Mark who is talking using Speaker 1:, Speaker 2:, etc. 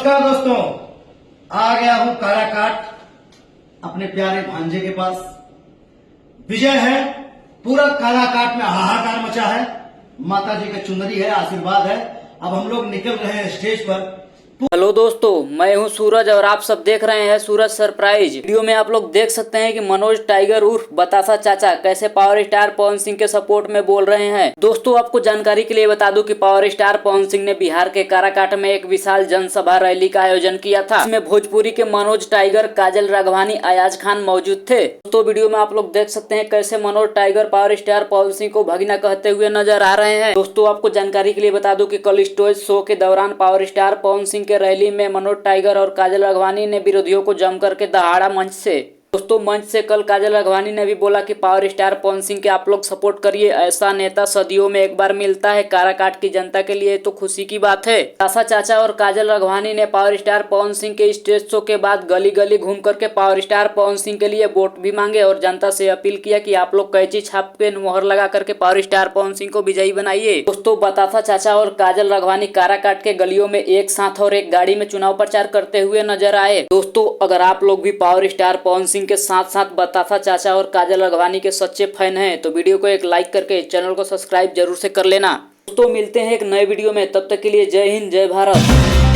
Speaker 1: नमस्कार दोस्तों, आ गया हूं काराकाट अपने प्यारे भांजे के पास। विजय है, पूरा काराकाट में हाहाकार मचा है। माता जी का चुनरी है, आशीर्वाद है। अब हम लोग निकल रहे हैं स्टेज पर।
Speaker 2: हेलो दोस्तों, मैं हूं सूरज और आप सब देख रहे हैं सूरज सरप्राइज। वीडियो में आप लोग देख सकते हैं कि मनोज टाइगर उर्फ बतासा चाचा कैसे पावर स्टार पवन सिंह के सपोर्ट में बोल रहे हैं। दोस्तों, आपको जानकारी के लिए बता दूं कि पावर स्टार पवन सिंह ने बिहार के काराकाट में एक विशाल जनसभा रैली का आयोजन किया था। इसमें भोजपुरी के मनोज टाइगर, काजल राघवानी, अयाज खान मौजूद थे। दोस्तों, वीडियो में आप लोग देख सकते हैं कैसे Manoj tiger power star Pawan Singh को भगीना कहते हुए नजर आ रहे हैं। दोस्तों, आपको जानकारी के लिए बता दूं कि कल स्टेज शो के दौरान पावर स्टार पवन सिंह के रैली में मनोज टाइगर और काजल राघवानी ने विरोधियों को जम करके दहाड़ा मंच से। दोस्तों, मंच से कल काजल राघवानी ने भी बोला कि पावर स्टार पवन सिंह के आप लोग सपोर्ट करिए, ऐसा नेता सदियों में एक बार मिलता है। काराकाट की जनता के लिए तो खुशी की बात है। बतासा चाचा और काजल राघवानी ने पावर स्टार पवन सिंह के स्टेज शो के बाद गली गली घूम करके पावर स्टार पवन सिंह के लिए वोट भी मांगे और जनता से अपील किया कि आप लोग कैंची छाप पे मोहर लगा करके पावर स्टार पवन सिंह को विजयी बनाइए। दोस्तों, बतासा चाचा और काजल राघवानी काराकाट के गलियों में एक साथ और एक गाड़ी में चुनाव प्रचार करते हुए नजर आए। दोस्तों, अगर आप लोग भी पावर स्टार पवन सिंह के साथ साथ बतासा चाचा और काजल राघवानी के सच्चे फैन हैं तो वीडियो को एक लाइक करके चैनल को सब्सक्राइब जरूर से कर लेना। दोस्तों, मिलते हैं एक नए वीडियो में, तब तक के लिए जय हिंद, जय भारत।